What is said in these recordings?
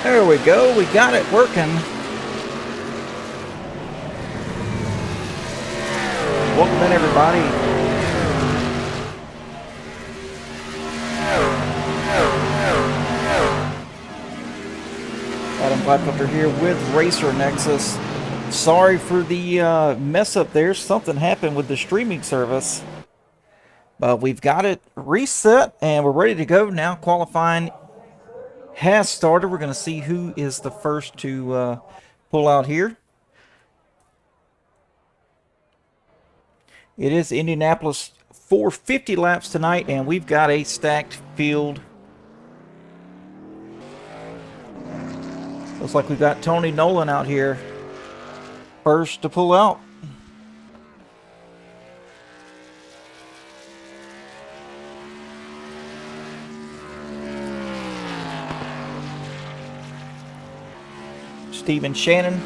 There we go. We got it working. Welcome in, everybody. Adam Blackfilter here with Racer Nexus. Sorry for the mess up there. Something happened with the streaming service. But we've got it reset and we're ready to go now. Qualifying has started. We're going to see who is the first to pull out here. It is Indianapolis 450 laps tonight, and we've got a stacked field. Looks like we've got Tony Nolan out here first to pull out. Steven Shannon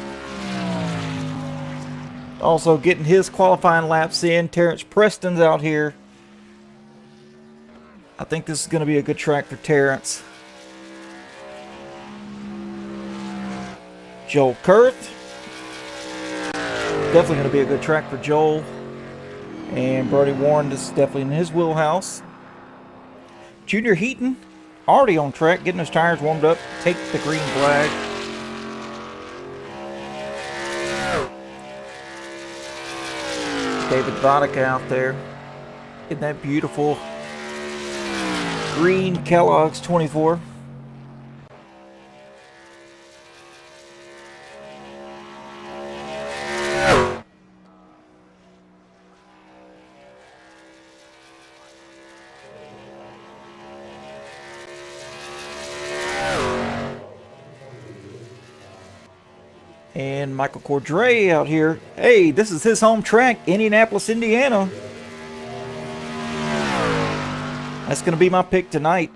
also getting his qualifying laps in. Terrence Preston's out here. I think this is going to be a good track for Terrence. Joel Kurth. Definitely going to be a good track for Joel. And Brody Warren, this is definitely in his wheelhouse. Junior Heaton, already on track, getting his tires warmed up. Take the green flag. David Vodka out there. Isn't that beautiful? Green Kellogg's 24. And Michael Cordray out here. Hey, this is his home track, Indianapolis, Indiana. That's going to be my pick tonight.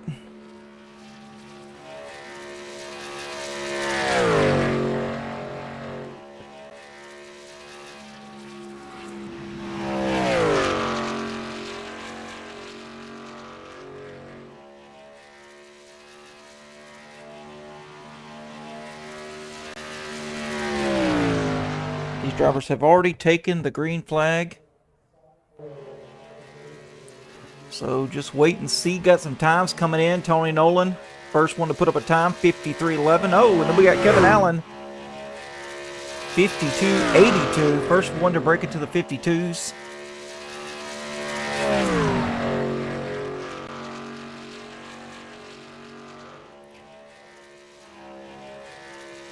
These drivers have already taken the green flag. So just wait and see. Got some times coming in. Tony Nolan, first one to put up a time, 53.11. Oh, and then we got Kevin Allen, 52.82. First one to break into the 52s.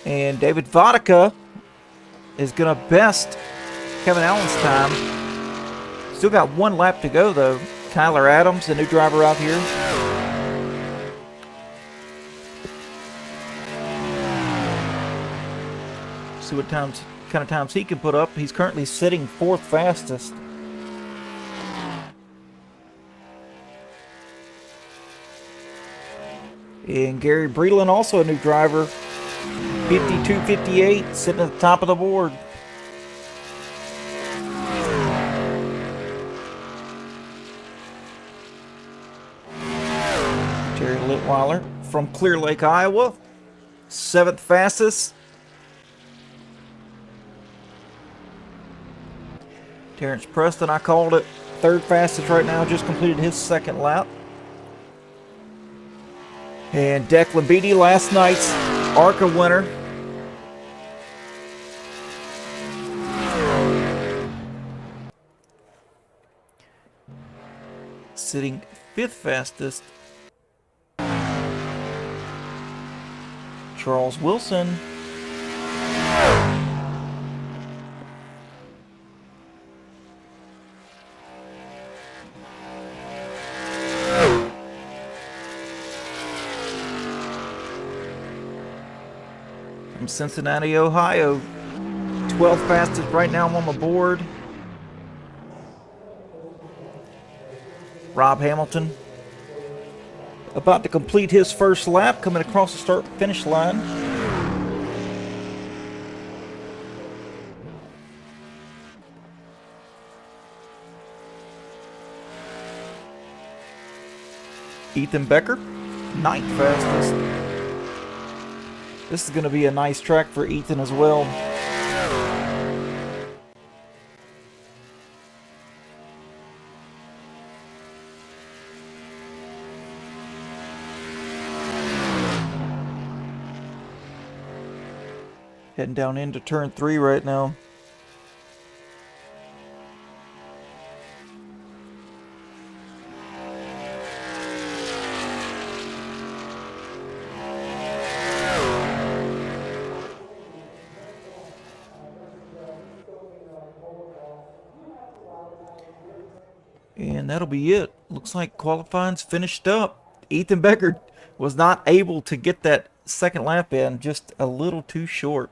And David Vodka is going to best Kevin Allen's time. Still got one lap to go, though. Tyler Adams, the new driver out here. See what kind of times he can put up. He's currently sitting fourth fastest. And Gary Breland, also a new driver. 52.58, sitting at the top of the board. Terry Litweiler from Clear Lake, Iowa, 7th fastest. Terrence Preston, I called it, 3rd fastest right now, just completed his 2nd lap. And Declan Beatty, last night's ARCA winner. Sitting 5th fastest. Charles Wilson. From Cincinnati, Ohio. 12th fastest right now. I'm on the board. Rob Hamilton about to complete his first lap, coming across the start-finish line. Ethan Becker, 9th fastest. This is going to be a nice track for Ethan as well. Heading down into turn 3 right now. And that'll be it. Looks like qualifying's finished up. Ethan Becker was not able to get that second lap in, just a little too short.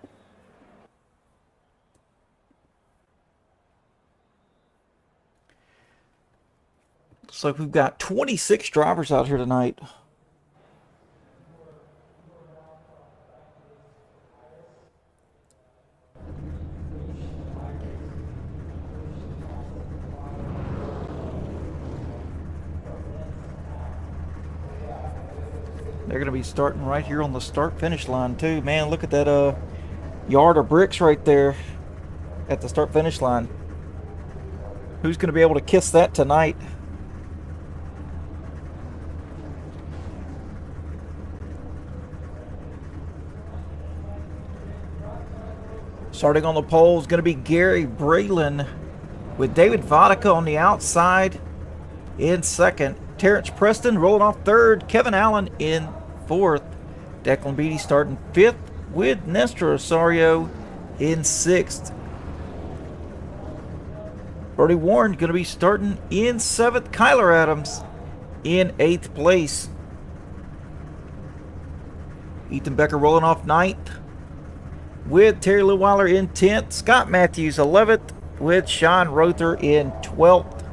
Looks like we've got 26 drivers out here tonight. They're going to be starting right here on the start-finish line, too. Man, look at that yard of bricks right there at the start-finish line. Who's going to be able to kiss that tonight? Starting on the pole is going to be Gary Braylon with David Vodka on the outside in second. Terrence Preston rolling off third. Kevin Allen in fourth. Declan Beatty starting fifth with Nestor Osorio in sixth. Brody Warren going to be starting in seventh. Kyler Adams in eighth place. Ethan Becker rolling off ninth with Terry Leweiler in 10th. Scott Matthews 11th with Sean Rother in 12th.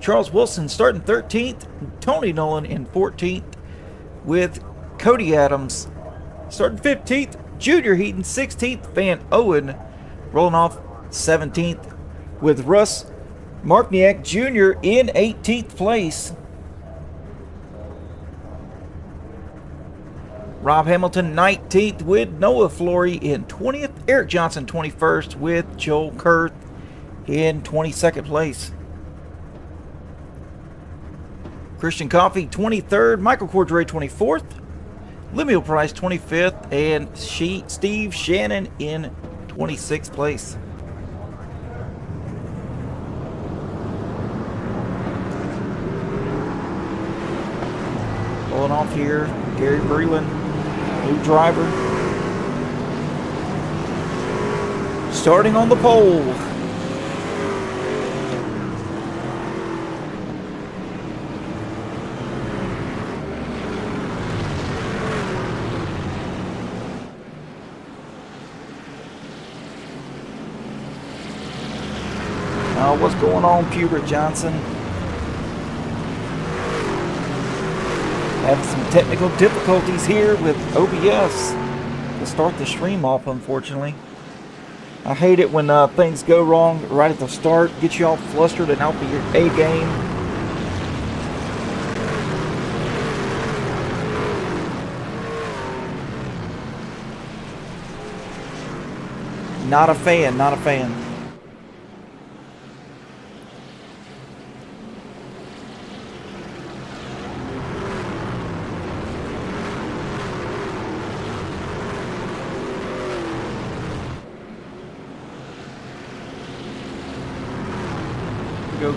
Charles Wilson starting 13th. Tony Nolan in 14th with Cody Adams starting 15th. Junior Heaton 16th. Van Owen rolling off 17th with Russ Markniak Jr. in 18th place. Rob Hamilton 19th with Noah Flory in 20th. Eric Johnson 21st with Joel Kurth in 22nd place. Christian Coffey 23rd. Michael Cordray 24th. Lemuel Price 25th. And Steve Shannon in 26th place. Pulling off here, Gary Breland, new driver. Starting on the pole. What's going on, Pubert Johnson? Having some technical difficulties here with OBS to start the stream off, unfortunately. I hate it when things go wrong right at the start, get you all flustered and out of your A game. Not a fan, not a fan.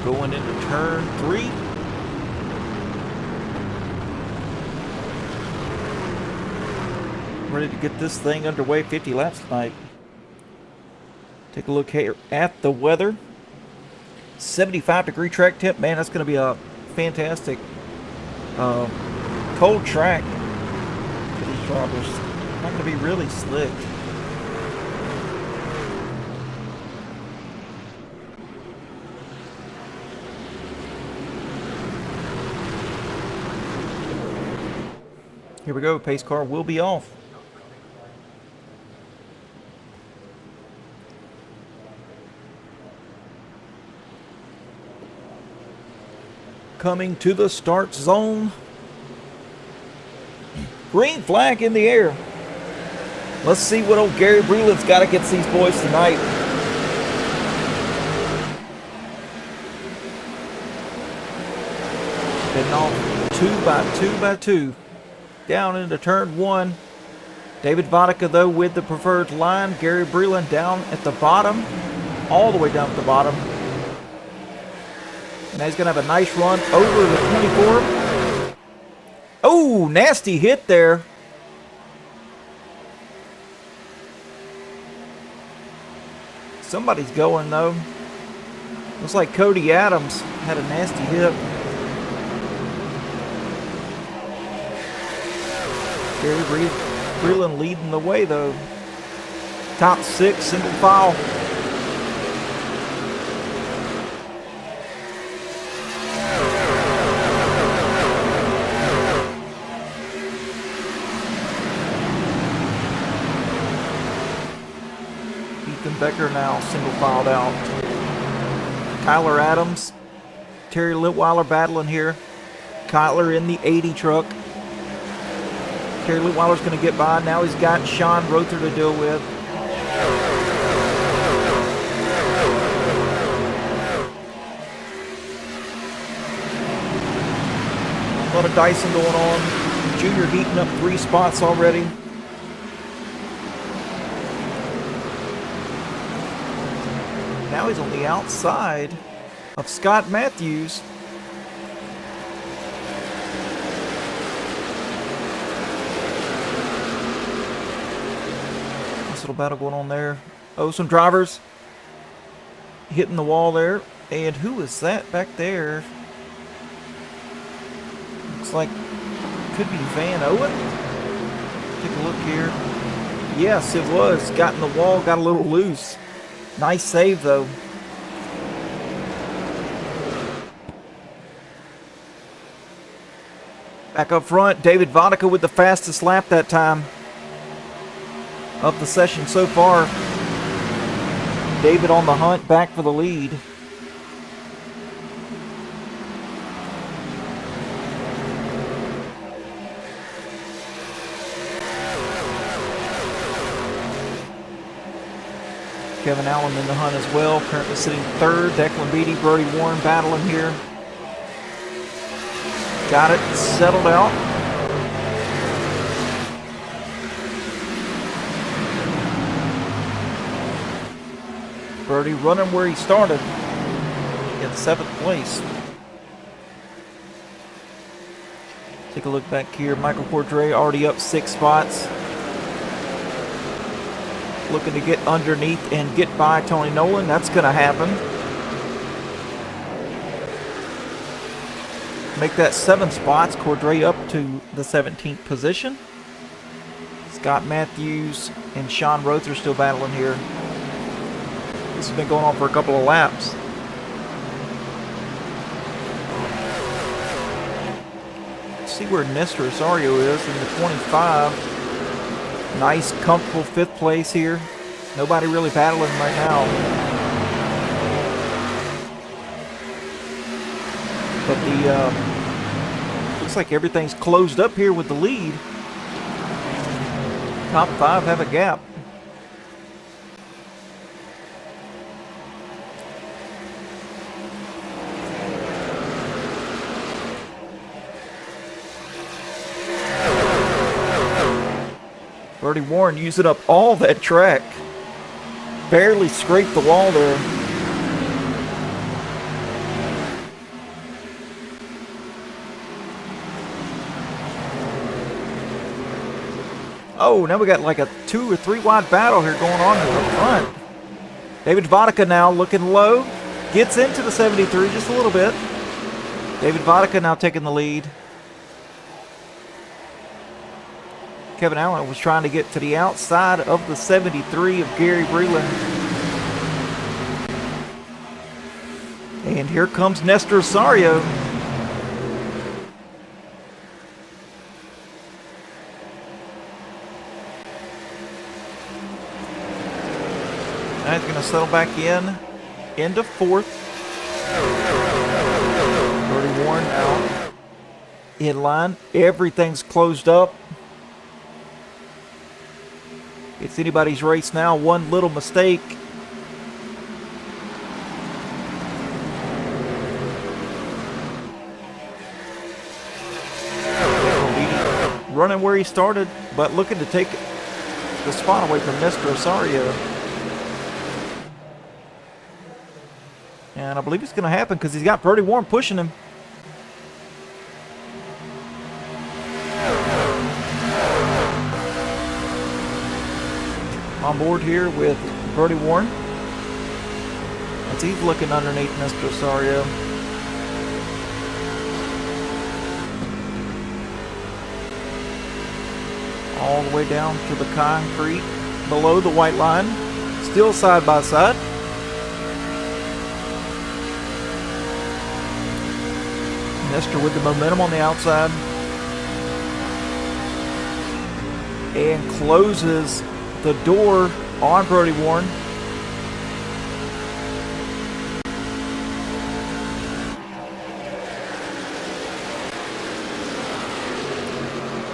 Going into turn 3. Ready to get this thing underway. 50 laps tonight. Take a look here at the weather. 75-degree track temp. Man, that's going to be a fantastic cold track for these drivers. Not going to be really slick. Here we go, pace car will be off. Coming to the start zone. Green flag in the air. Let's see what old Gary Breland's got against these boys tonight. Heading off 2 by 2. Down into turn 1. David Vodka, though, with the preferred line. Gary Breland down at the bottom. All the way down at the bottom. And he's going to have a nice run over the 24. Oh, nasty hit there. Somebody's going, though. Looks like Cody Adams had a nasty hit. Gary Breland leading the way, though. Top 6, single file. Becker now single filed out. Kyler Adams, Terry Litweiler battling here. Kyler in the 80 truck. Terry Litweiler's going to get by. Now he's got Sean Rother to deal with. A lot of dicing going on. Junior heating up 3 spots already. Now he's on the outside of Scott Matthews. Nice little battle going on there. Oh, some drivers hitting the wall there. And who is that back there? Looks like could be Van Owen. Take a look here. Yes, it was. Got in the wall, got a little loose. Nice save, though. Back up front, David Vodka with the fastest lap that time of the session so far. David on the hunt, back for the lead. Kevin Allen in the hunt as well, currently sitting 3rd. Declan Beatty, Brody Warren battling here. Got it settled out. Brody running where he started in 7th place. Take a look back here. Michael Cordray already up 6 spots. Looking to get underneath and get by Tony Nolan. That's going to happen. Make that 7 spots. Cordray up to the 17th position. Scott Matthews and Sean Rother still battling here. This has been going on for a couple of laps. Let's see where Nestor Osorio is in the 25. Nice, comfortable 5th place here. Nobody really battling right now. But the looks like everything's closed up here with the lead. Top 5 have a gap. Brody Warren using up all that track. Barely scraped the wall there. Oh, now we got like a 2 or 3 wide battle here going on in the front. David Vodka now looking low. Gets into the 73 just a little bit. David Vodka now taking the lead. Kevin Allen was trying to get to the outside of the 73 of Gary Breland. And here comes Nestor Osorio. Now he's going to settle back into 4th. Brody Warren out in line. Everything's closed up. It's anybody's race now. One little mistake. Running where he started, but looking to take the spot away from Mr. Osorio. And I believe it's going to happen because he's got Brody Warren pushing him. On board here with Brody Warren. As he's looking underneath Mr. Osorio. All the way down to the concrete below the white line. Still side by side. Nestor with the momentum on the outside. And closes the door on Brody Warren.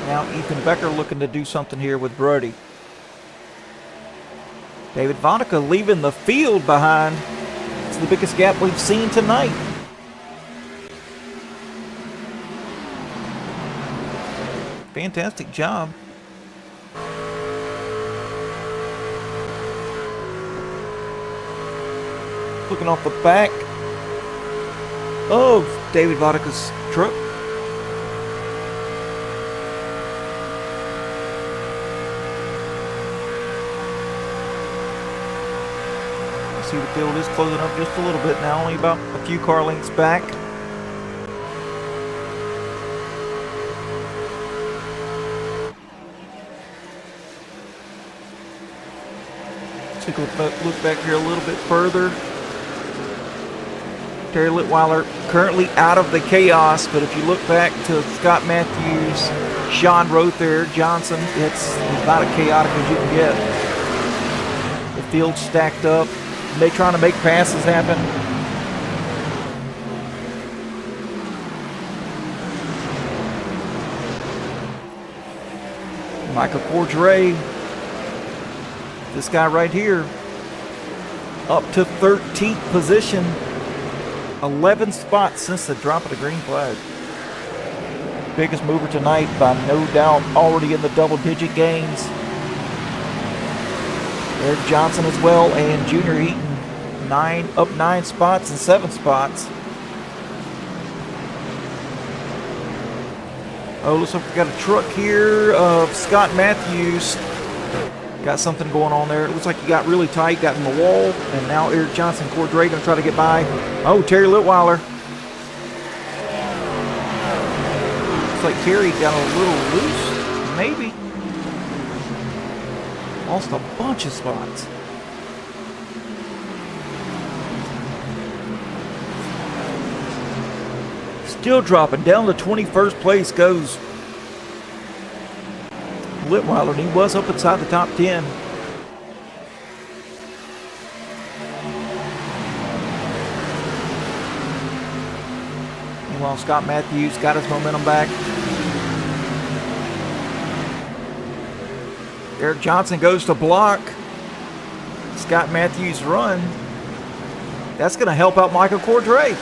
Now Ethan Becker looking to do something here with Brody. David Vodka leaving the field behind. It's the biggest gap we've seen tonight. Fantastic job. Looking off the back of David Vodka's truck. See the field is closing up just a little bit now, only about a few car lengths back. Take a look back here a little bit further. Terry Litweiler currently out of the chaos, but if you look back to Scott Matthews, Sean Rother, Johnson, it's about as chaotic as you can get. The field's stacked up. They trying to make passes happen. Michael Cordray, this guy right here, up to 13th position, 11 spots since the drop of the green flag. Biggest mover tonight by no doubt, already in the double-digit gains. Eric Johnson as well, and Junior Eaton, up 9 spots and 7 spots. Oh, looks like we got a truck here of Scott Matthews. Got something going on there. It looks like he got really tight, got in the wall, and now Eric Johnson, Cordray gonna try to get by. Oh, Terry Litweiler. Looks like Terry got a little loose, maybe. Lost a bunch of spots. Still dropping down to 21st place goes Litweiler, and he was up inside the top 10. Meanwhile, Scott Matthews got his momentum back. Eric Johnson goes to block Scott Matthews' run. That's going to help out Michael Cordray.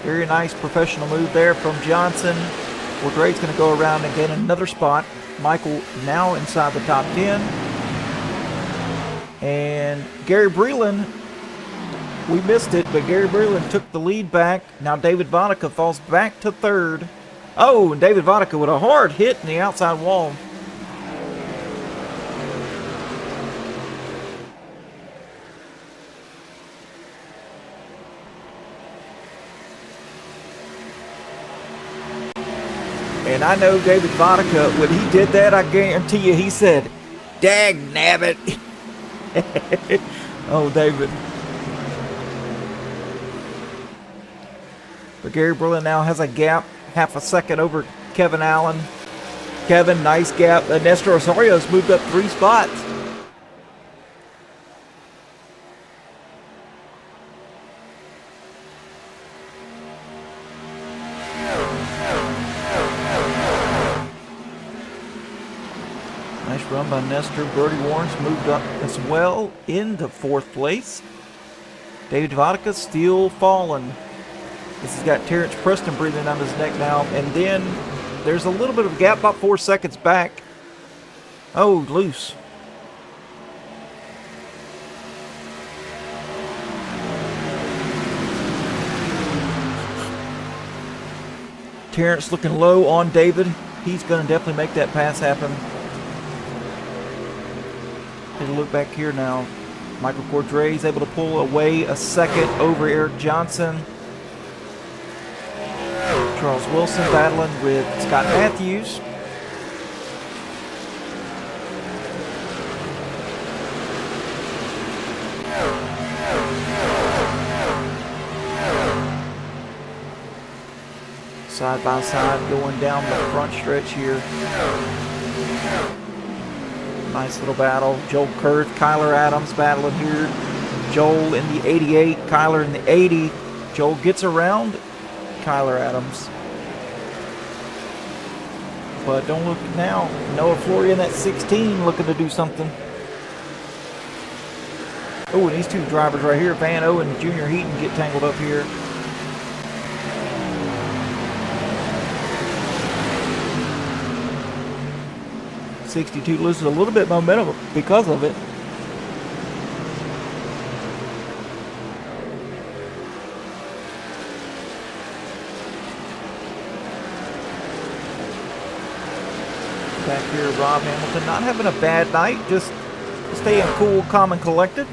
Very nice professional move there from Johnson. Cordray's going to go around and gain another spot. Michael now inside the top 10. And Gary Breland, we missed it, but Gary Breland took the lead back. Now David Vodka falls back to third. Oh, and David Vodka with a hard hit in the outside wall. And I know David Vodka, when he did that, I guarantee you he said, "Dag nabbit." Oh, David. But Gary Breland now has a gap, half a second over Kevin Allen. Kevin, nice gap. Nestor Osorio's moved up 3 spots. Nice run by Nestor. Brody Warren's moved up as well into 4th place. David Vodka still falling. This has got Terrence Preston breathing down his neck now. And then there's a little bit of a gap, about 4 seconds back. Oh, loose. Terrence looking low on David. He's going to definitely make that pass happen. Take a look back here now. Michael Cordray is able to pull away a second over Eric Johnson. Charles Wilson battling with Scott Matthews. Side by side going down the front stretch here. Nice little battle. Joel Kurth, Kyler Adams battling here. Joel in the 88, Kyler in the 80. Joel gets around Kyler Adams. But don't look now. Noah Flory in that 16 looking to do something. Oh, and these two drivers right here, Van Owen and Junior Heaton, get tangled up here. '62 loses a little bit of momentum because of it. Back here, Rob Hamilton not having a bad night, just staying cool, calm, and collected.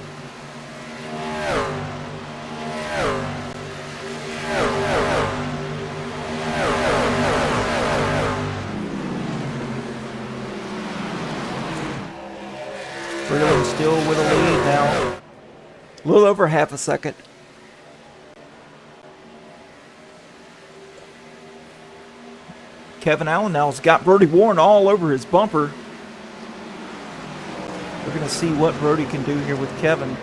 Freeland still with a lead now. A little over half a second. Kevin Allen now has got Brody Warren all over his bumper. We're going to see what Brody can do here with Kevin.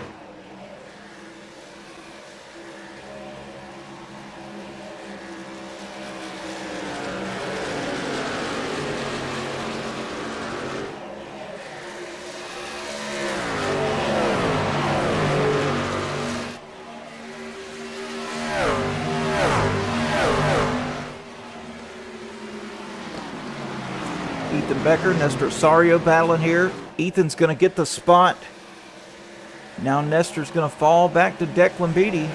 Ethan Becker, Nestor Osario battling here. Ethan's going to get the spot. Now Nestor's going to fall back to Declan Beatty.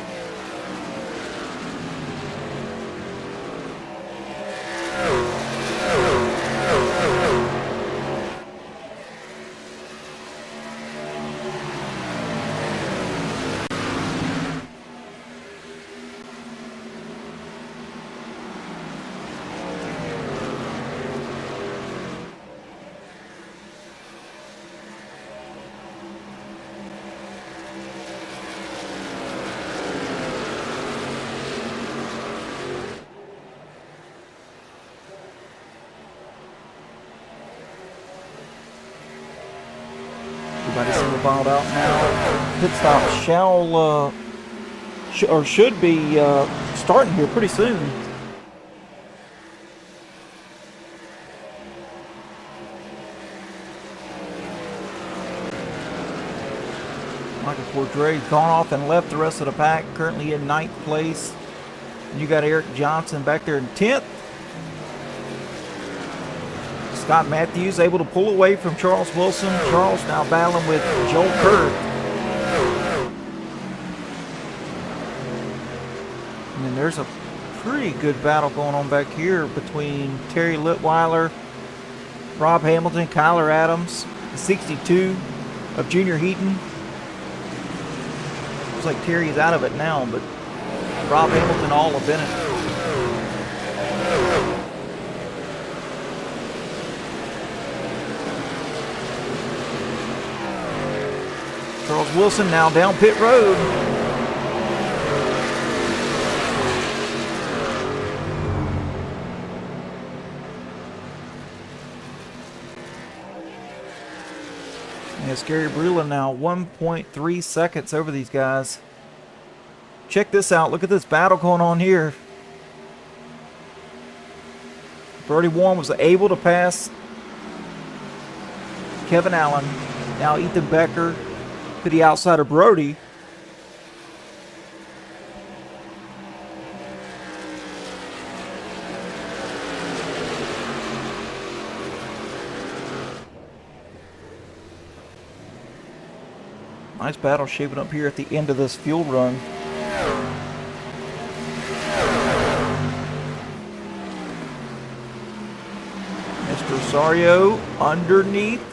Everybody single filed out now. Pit stop should be starting here pretty soon. Michael Cordray gone off and left the rest of the pack, currently in 9th place. And you got Eric Johnson back there in 10th. Scott Matthews able to pull away from Charles Wilson. Charles now battling with Joel Kurth. And then there's a pretty good battle going on back here between Terry Litweiler, Rob Hamilton, Kyler Adams, the 62 of Junior Heaton. Looks like Terry's out of it now, but Rob Hamilton all up in it. Charles Wilson now down pit road. And Gary Breland now 1.3 seconds over these guys. Check this out. Look at this battle going on here. Brody Warren was able to pass Kevin Allen. Now Ethan Becker to the outside of Brody. Nice battle shaping up here at the end of this fuel run. Mr. Rosario underneath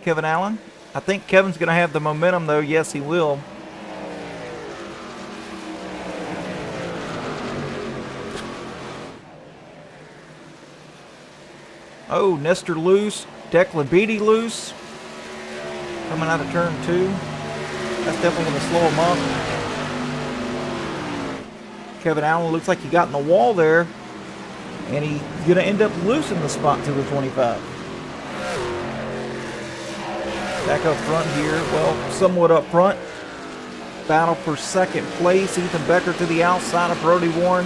Kevin Allen. I think Kevin's going to have the momentum, though. Yes, he will. Oh, Nestor loose. Declan Beatty loose. Coming out of turn 2. That's definitely going to slow him up. Kevin Allen looks like he got in the wall there. And he's going to end up losing the spot to the 25. Back up front here. Well, somewhat up front. Battle for second place. Ethan Becker to the outside of Brody Warren.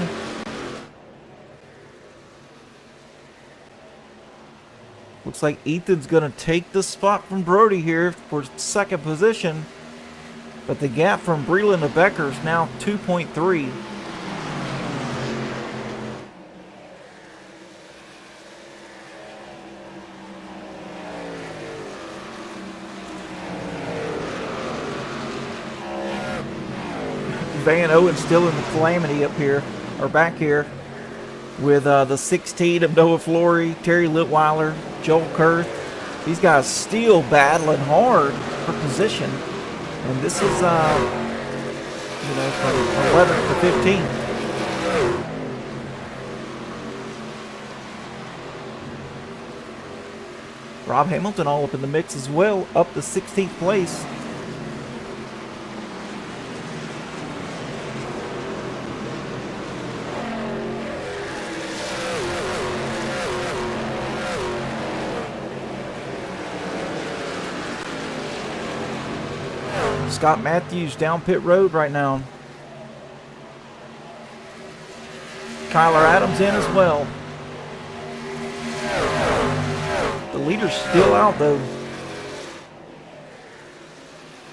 Looks like Ethan's going to take the spot from Brody here for second position. But the gap from Breland to Becker is now 2.3. Van Owen still in the calamity up here, or back here, with the 16 of Noah Flory, Terry Litweiler, Joel Kurth. These guys still battling hard for position. And this is, from 11th to 15th. Rob Hamilton all up in the mix as well, up to 16th place. Scott Matthews down pit road right now. Kyler Adams in as well. The leader's still out though.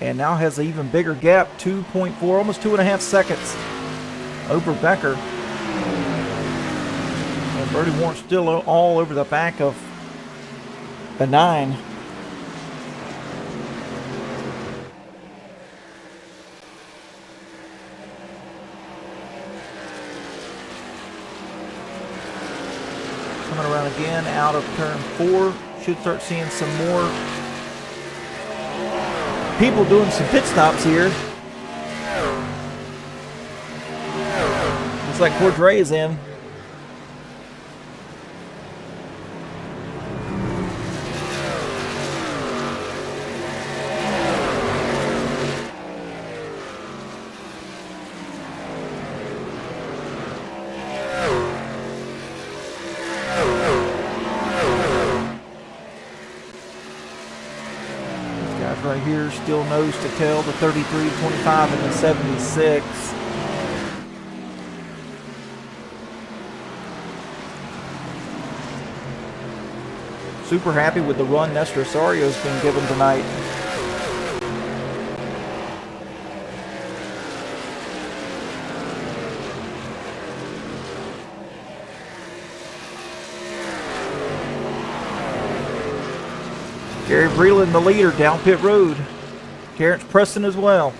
And now has an even bigger gap, 2.4, almost 2.5 seconds over Becker. And Brody Warren still all over the back of the 9. Coming around again out of turn 4. Should start seeing some more people doing some pit stops here. Looks like Cordray is in. Right here, still nose to tail, the 33, 25, and the 76. Super happy with the run Nestor Osario's been given tonight. Gary Breland, the leader, down pit road. Terrence Preston as well.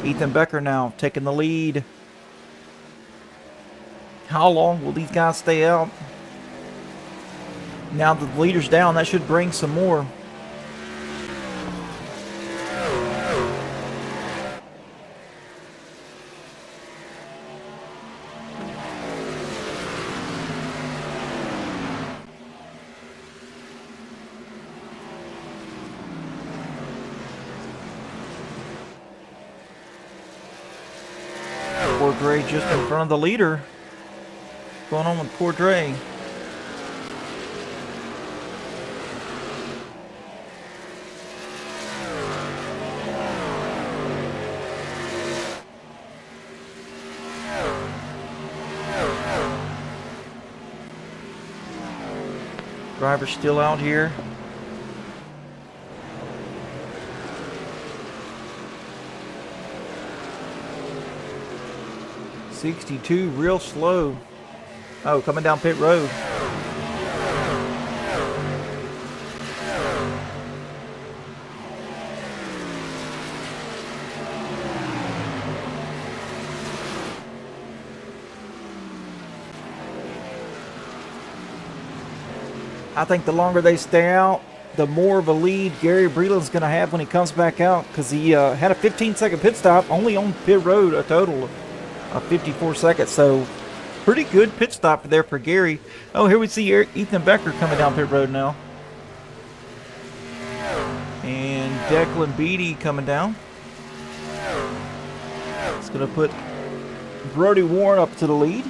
Ethan Becker now taking the lead. How long will these guys stay out? Now that the leader's down, that should bring some more. Cordray just in front of the leader. What's going on with Cordray? Driver's still out here. '62, real slow. Oh, coming down pit road. I think the longer they stay out, the more of a lead Gary Breland's going to have when he comes back out, because he had a 15-second pit stop, only on pit road a total of 54 seconds. So pretty good pit stop there for Gary. Oh, here we see Ethan Becker coming down pit road now. And Declan Beatty coming down. It's going to put Brody Warren up to the lead.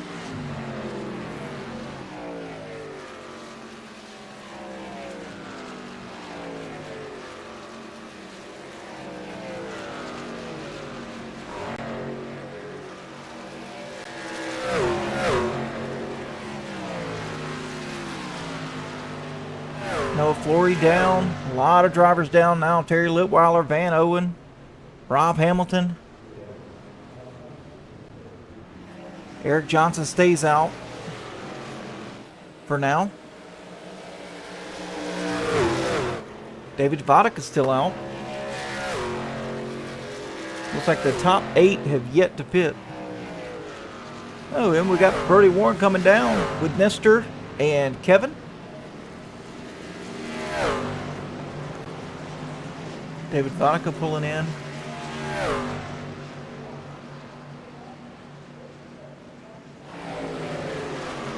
Noah Flory down. A lot of drivers down now. Terry Litweiler, Van Owen, Rob Hamilton. Eric Johnson stays out for now. David Vodek is still out. Looks like the top 8 have yet to pit. Oh, and we got Brody Warren coming down with Nestor and Kevin. David Vodka pulling in.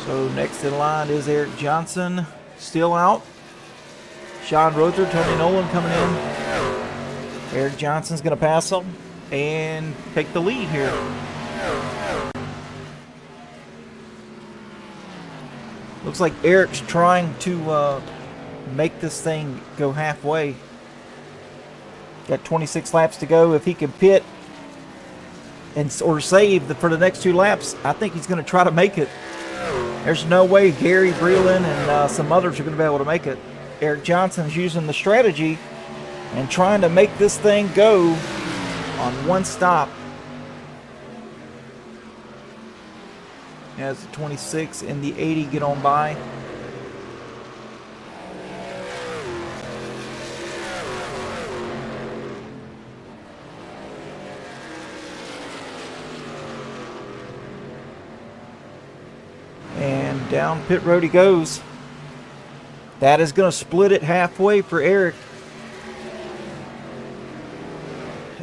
So next in line is Eric Johnson, still out. Sean Rother, Tony Nolan coming in. Eric Johnson's going to pass him and take the lead here. Looks like Eric's trying to make this thing go halfway. Got 26 laps to go. If he can pit or save for the next 2 laps, I think he's going to try to make it. There's no way Gary Breland and some others are going to be able to make it. Eric Johnson's using the strategy and trying to make this thing go on one stop. As the 26 and the 80 get on by. And down pit road he goes. That is going to split it halfway for Eric.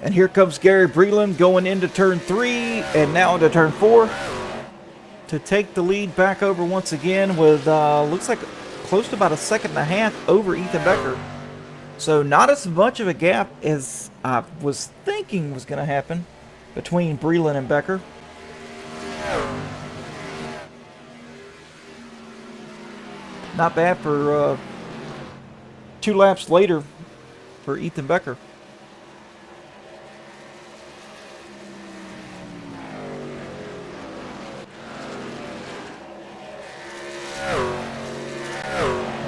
And here comes Gary Breland going into turn 3 and now into turn 4 to take the lead back over once again with looks like close to about a 1.5 seconds over Ethan Becker. So not as much of a gap as I was thinking was going to happen between Breland and Becker. Not bad for 2 laps later for Ethan Becker.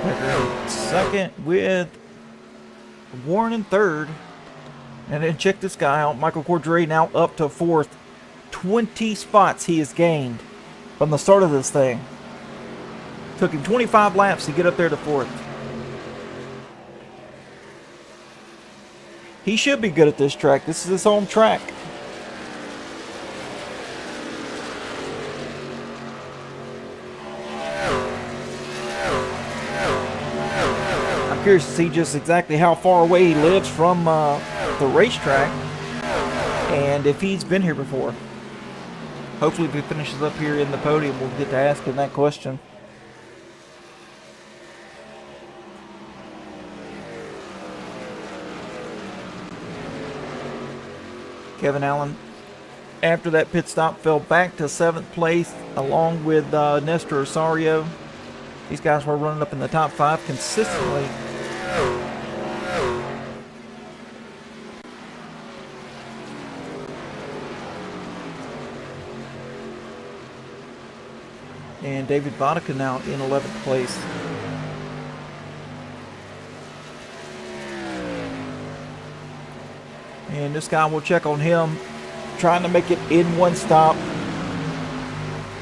Becker in second with Warren in third. And then check this guy out. Michael Cordray now up to 4th. 20 spots he has gained from the start of this thing. Took him 25 laps to get up there to 4th. He should be good at this track. This is his home track. I'm curious to see just exactly how far away he lives from the racetrack and if he's been here before. Hopefully if he finishes up here in the podium, we'll get to ask him that question. Kevin Allen, after that pit stop, fell back to 7th place along with Nestor Osorio. These guys were running up in the top 5 consistently. And David Vodka now in 11th place. And this guy will check on him, trying to make it in one stop.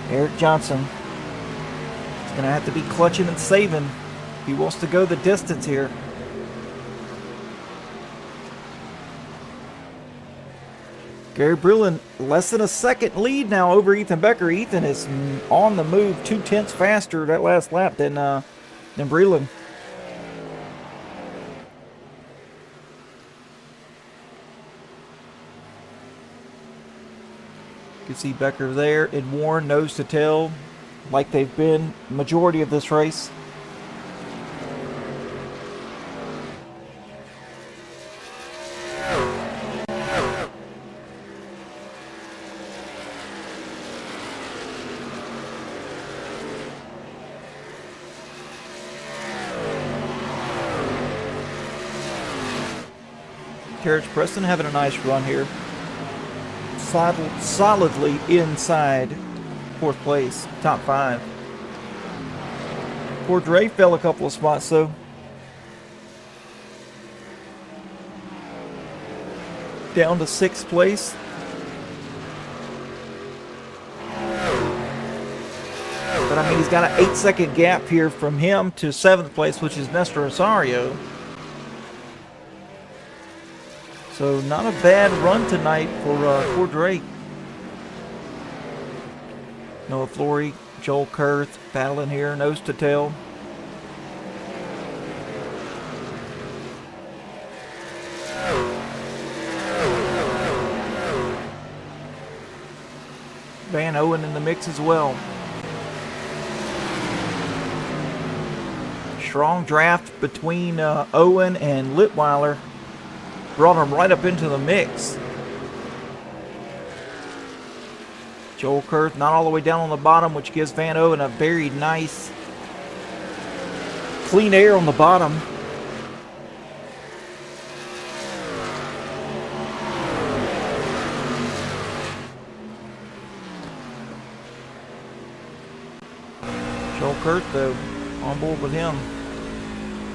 Eric Johnson is going to have to be clutching and saving. He wants to go the distance here. Gary Breland less than a second lead now over Ethan Becker. Ethan is on the move 2/10 faster that last lap than Breland. You can see Becker there and Warren nose to tail like they've been majority of this race. Terrence Preston having a nice run here. Solidly inside 4th place, top 5. Cordray fell a couple of spots though. Down to 6th place. But I mean, he's got an 8-second gap here from him to 7th place, which is Nestor Rosario. So not a bad run tonight for Cordray. Noah Flory, Joel Kurth battling here, nose to tail. Van Owen in the mix as well. Strong draft between Owen and Litweiler. Brought him right up into the mix. Joel Kurth not all the way down on the bottom, which gives Van Owen a very nice clean air on the bottom. Joel Kurth, though, on board with him.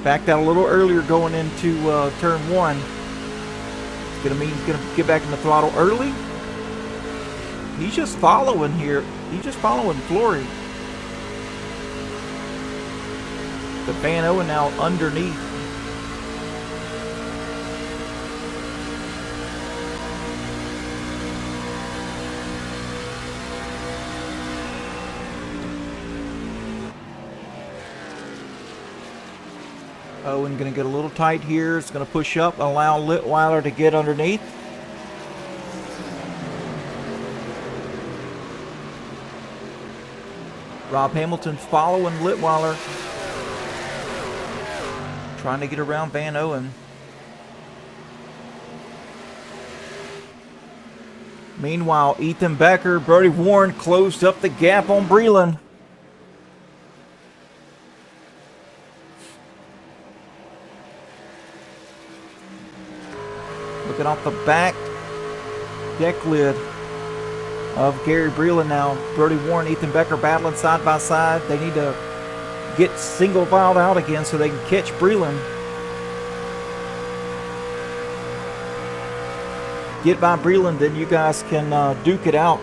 Backed out a little earlier going into turn 1. It's going to mean he's going to get back in the throttle early. He's just following here. He's just following Flory. But Van Owen now underneath. Owen going to get a little tight here. It's going to push up, allow Litweiler to get underneath. Rob Hamilton following Litweiler, trying to get around Van Owen. Meanwhile, Ethan Becker, Brody Warren closed up the gap on Breland. Looking off the back deck lid of Gary Breland now. Brody Warren, Ethan Becker battling side by side. They need to get single filed out again so they can catch Breland. Get by Breland, then you guys can duke it out.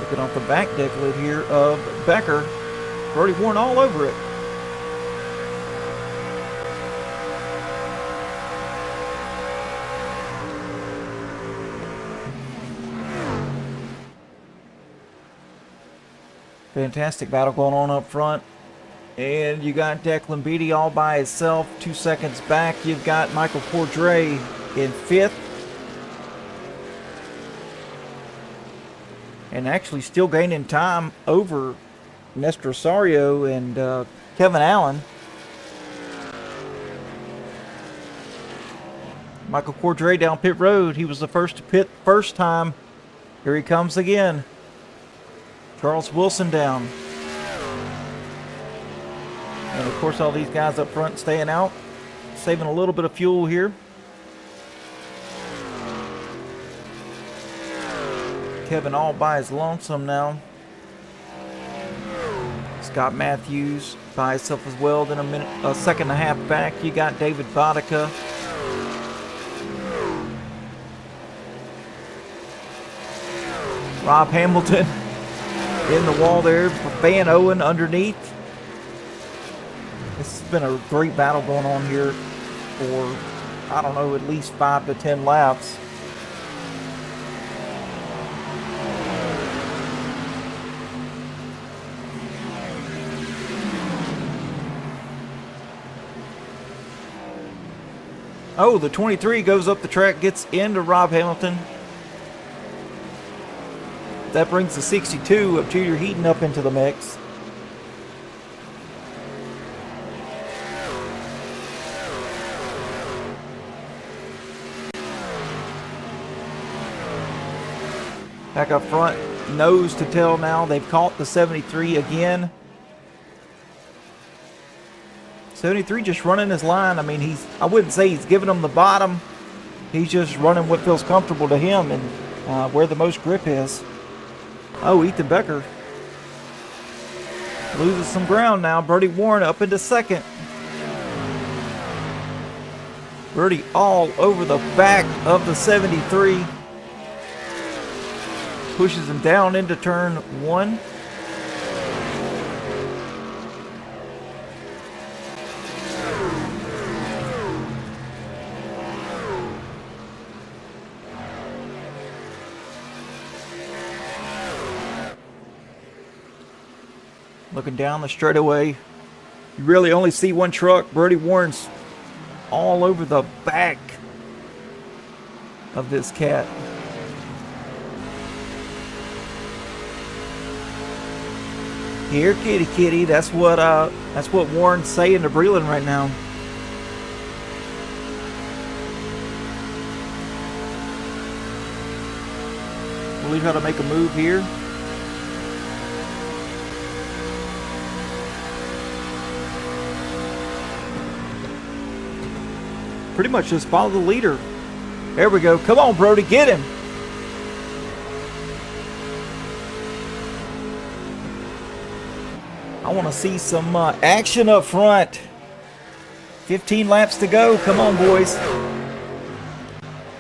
Looking off the back deck lid here of Becker. Brody Warren all over it. Fantastic battle going on up front. And you got Declan Beatty all by himself, 2 seconds back. You've got Michael Cordray in 5th. And actually still gaining time over Nestor Rosario and Kevin Allen. Michael Cordray down pit road. He was the first to pit first time. Here he comes again. Charles Wilson down. And of course all these guys up front staying out, saving a little bit of fuel here. Kevin all by his lonesome now. Scott Matthews by himself as well. Then a second and a half back, you got David Vodka. Rob Hamilton in the wall there. Van Owen underneath. This has been a great battle going on here for, I don't know, at least 5 to 10 laps. Oh, the 23 goes up the track, gets into Rob Hamilton. That brings the 62 of Junior Heaton up into the mix. Back up front, nose to tail now. They've caught the 73 again. 73 just running his line. I mean, I wouldn't say he's giving them the bottom. He's just running what feels comfortable to him and where the most grip is. Oh, Ethan Becker loses some ground now. Birdie Warren up into second. Birdie all over the back of the 73. Pushes him down into turn 1. Looking down the straightaway, you really only see one truck. Birdie Warren's all over the back of this cat. Here, kitty, kitty. That's what Warren's saying to Breland right now. We'll leave how to make a move here. Pretty much just follow the leader. There we go. Come on, Brody, get him. I want to see some action up front. 15 laps to go. Come on, boys.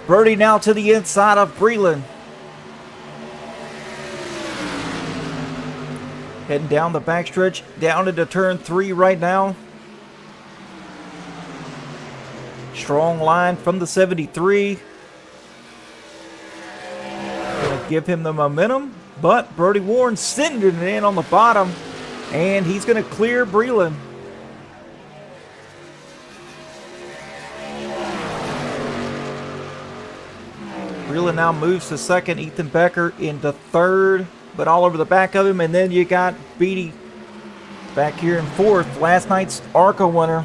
Brody now to the inside of Breland. Heading down the backstretch, down into turn 3 right now. Strong line from the 73. Gonna give him the momentum, but Birdie Warren sending it in on the bottom, and he's gonna clear Breland. Breland now moves to second. Ethan Becker into third, but all over the back of him, and then you got Beatty back here in fourth. Last night's ARCA winner.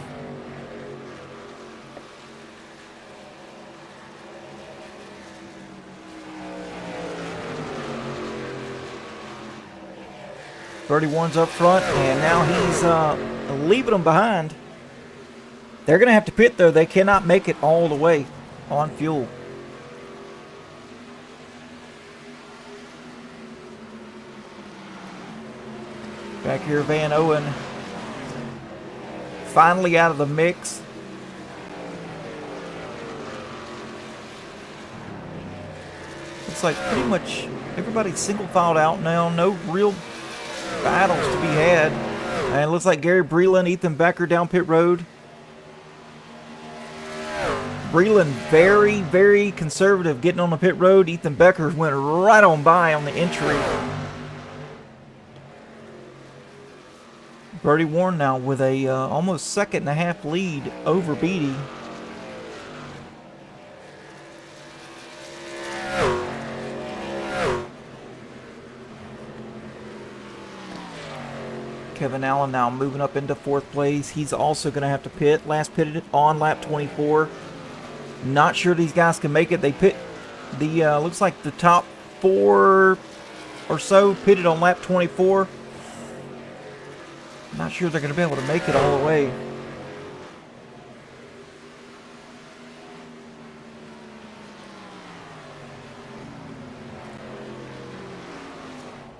Birdie Warren's up front, and now he's leaving them behind. They're going to have to pit, though. They cannot make it all the way on fuel. Back here, Van Owen finally out of the mix. Looks like pretty much everybody's single filed out now. No real battles to be had. And it looks like Gary Breland, Ethan Becker down pit road. Breland very, very conservative getting on the pit road. Ethan Becker went right on by on the entry. Birdie Warren now with a almost second and a half lead over Beatty. Kevin Allen now moving up into fourth place. He's also going to have to pit. Last pitted on lap 24. Not sure these guys can make it. They pit the, looks like the top 4 or so pitted on lap 24. Not sure they're going to be able to make it all the way.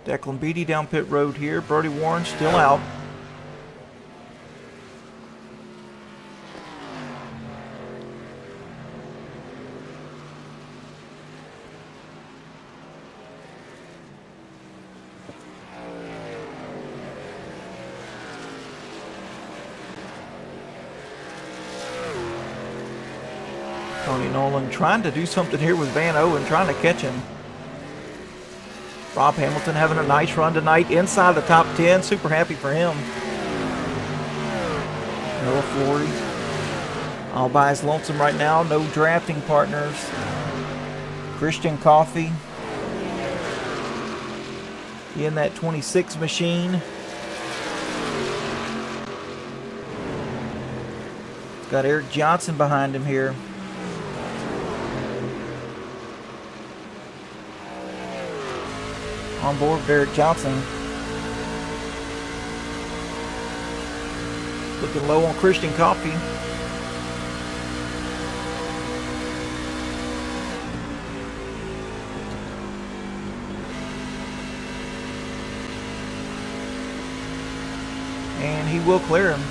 Declan Beatty down pit road here. Brody Warren still out. Tony Nolan trying to do something here with Van Owen, trying to catch him. Rob Hamilton having a nice run tonight inside the top 10. Super happy for him. Noah Flory all by his lonesome right now. No drafting partners. Christian Coffey in that 26 machine. Got Eric Johnson behind him here. On board with Eric Johnson. Looking low on Christian Coffey. And he will clear him.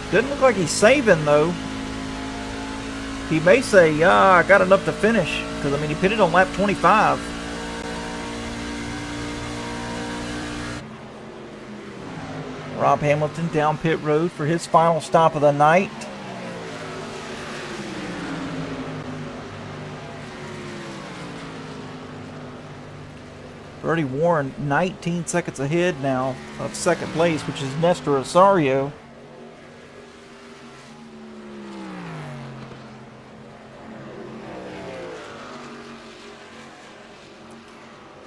Doesn't look like he's saving though. He may say, yeah, I got enough to finish. Because, I mean, he pitted on lap 25. Rob Hamilton down pit road for his final stop of the night. Brody Warren 19 seconds ahead now of second place, which is Nestor Rosario.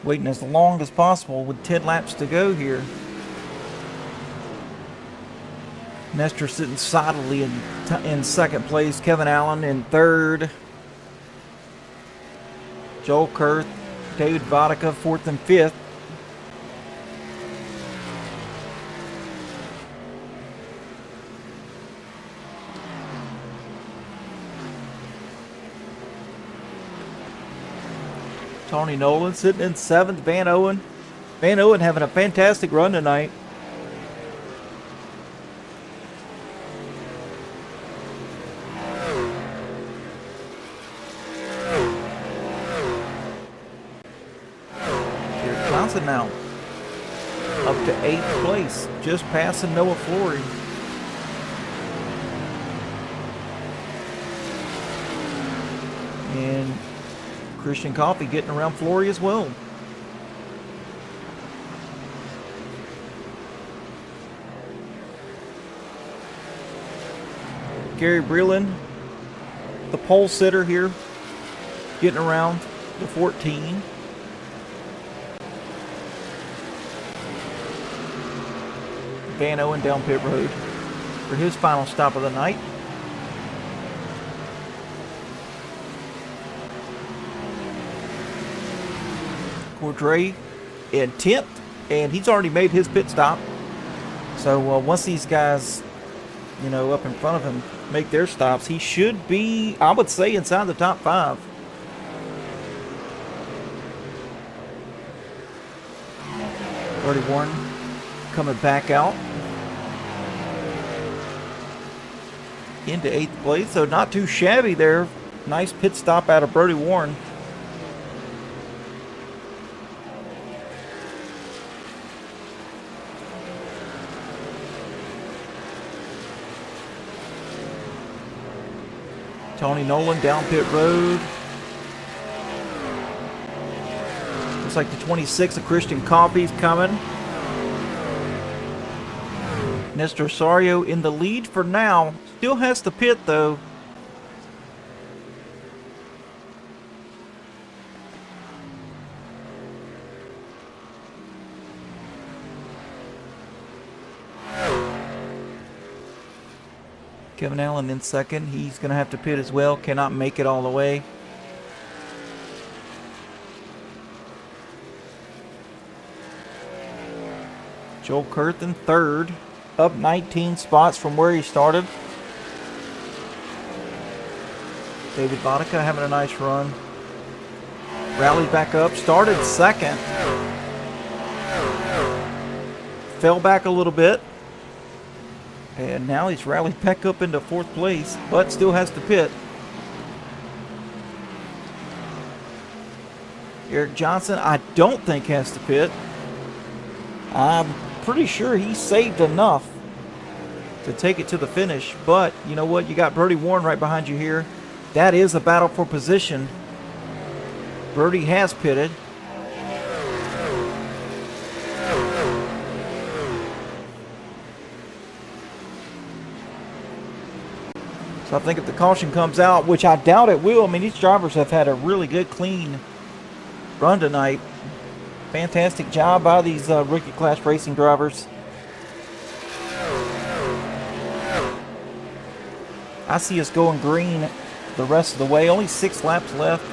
Waiting as long as possible with 10 laps to go here. Nestor sitting solidly in second place. Kevin Allen in third. Joel Kurth, David Vodka fourth and fifth. Tony Nolan sitting in seventh. Van Owen. Van Owen having a fantastic run tonight. Here's Johnson now. Up to 8th place. Just passing Noah Flory. And Christian Coffey getting around Flory as well. Gary Breland, the pole sitter here, getting around the 14. Van Owen down pit road for his final stop of the night. Cordray in 10th, and he's already made his pit stop. So once these guys, you know, up in front of him make their stops, he should be, I would say, inside the top 5. Brody Warren coming back out into 8th place, so not too shabby there. Nice pit stop out of Brody Warren. Tony Nolan down pit road. Looks like the 26 of Christian Coffey's coming. Nestor Rosario in the lead for now. Still has to pit though. Kevin Allen in second. He's going to have to pit as well. Cannot make it all the way. Joel Kurth in third. Up 19 spots from where he started. David Vodka having a nice run. Rallied back up, started second. Fell back a little bit. And now he's rallied back up into 4th place, but still has to pit. Eric Johnson, I don't think has to pit. I'm pretty sure he saved enough to take it to the finish. But you know what? You got Brody Warren right behind you here. That is a battle for position. Brody has pitted. So I think if the caution comes out, which I doubt it will, I mean, these drivers have had a really good, clean run tonight. Fantastic job by these rookie class racing drivers. I see us going green the rest of the way. Only 6 laps left.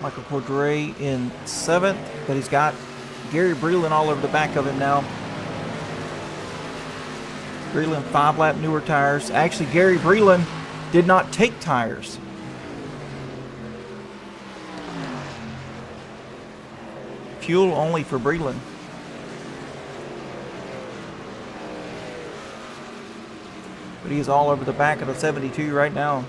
Michael Cordray in 7th, but he's got Gary Breland all over the back of him now. Breland 5-lap newer tires. Actually, Gary Breland did not take tires. Fuel only for Breland. But he's all over the back of the 72 right now.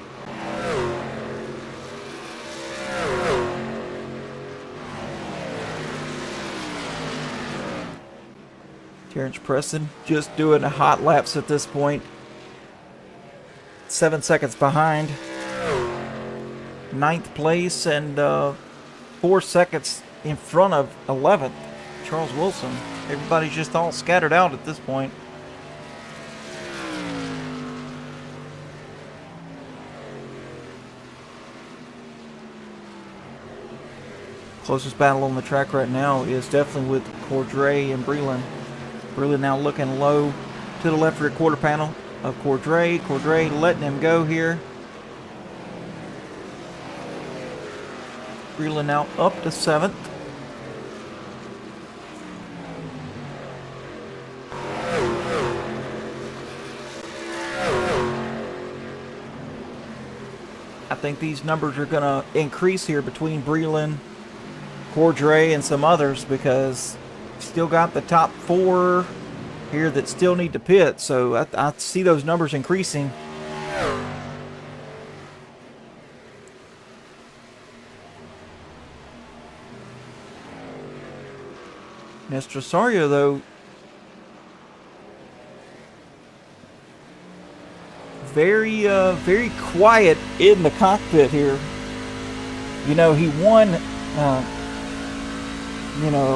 Terrence Preston just doing hot laps at this point. 7 seconds behind. 9th place and 4 seconds in front of 11th, Charles Wilson. Everybody's just all scattered out at this point. Closest battle on the track right now is definitely with Cordray and Breland. Breland now looking low to the left rear quarter panel of Cordray. Cordray letting him go here. Breland now up to 7th. I think these numbers are going to increase here between Breland, Cordray, and some others, because still got the top 4 here that still need to pit. So I see those numbers increasing. Nestor Soria, though, very quiet in the cockpit here. You know, he won,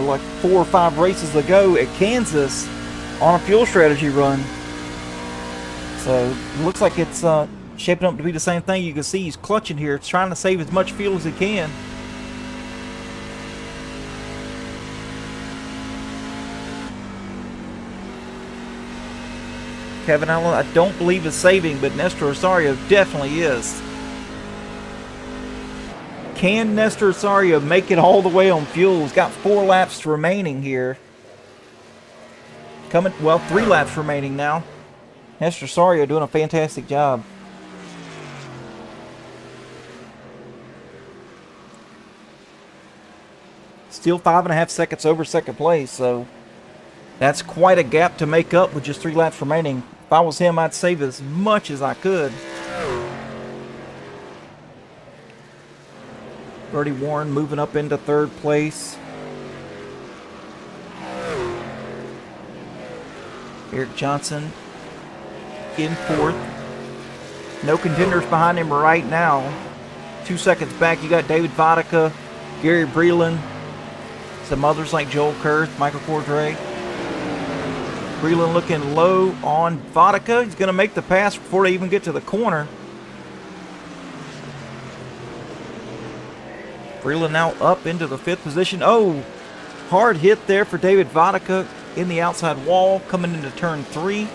like 4 or 5 races ago at Kansas on a fuel strategy run. So it looks like it's shaping up to be the same thing. You can see he's clutching here. It's trying to save as much fuel as he can. Kevin Allen, I don't believe is saving, but Nestor Osorio definitely is. Can Nestor Osorio make it all the way on fuel? He's got 4 laps remaining here. Coming, well, 3 laps remaining now. Nestor Osorio doing a fantastic job. Still 5.5 seconds over second place, so that's quite a gap to make up with just 3 laps remaining. If I was him, I'd save as much as I could. Brody Warren moving up into 3rd place. Eric Johnson in 4th. No contenders behind him right now. 2 seconds back, you got David Vodka, Gary Breland, some others like Joel Kurth, Michael Cordray. Breland looking low on Vodka. He's going to make the pass before they even get to the corner. Breland now up into the 5th position. Oh, hard hit there for David Vodka in the outside wall coming into turn 3.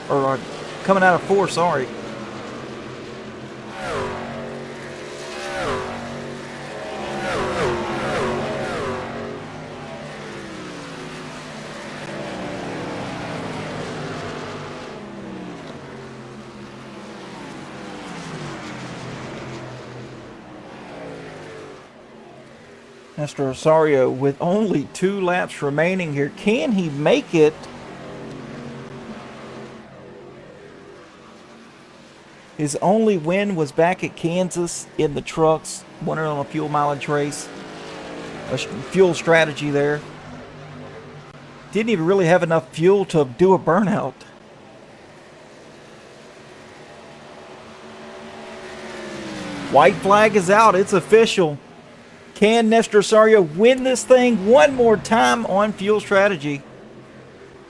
Or coming out of 4, sorry. Mr. Osorio with only 2 laps remaining here. Can he make it? His only win was back at Kansas in the trucks, winning on a fuel mileage race. A fuel strategy there. Didn't even really have enough fuel to do a burnout. White flag is out. It's official. Can Nestor Osorio win this thing one more time on fuel strategy?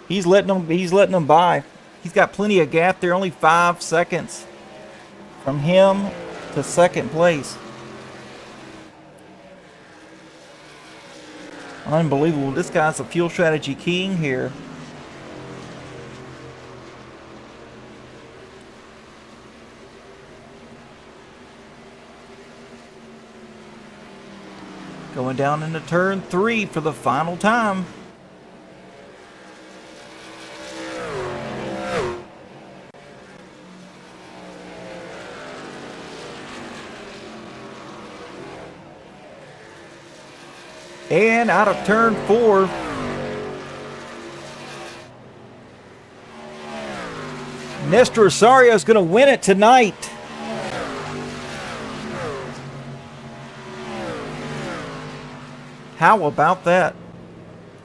He's letting them by. He's got plenty of gap there. Only 5 seconds from him to second place. Unbelievable. This guy's a fuel strategy king here. Going down into turn 3 for the final time. And out of turn 4. Nestor Osorio is going to win it tonight. How about that?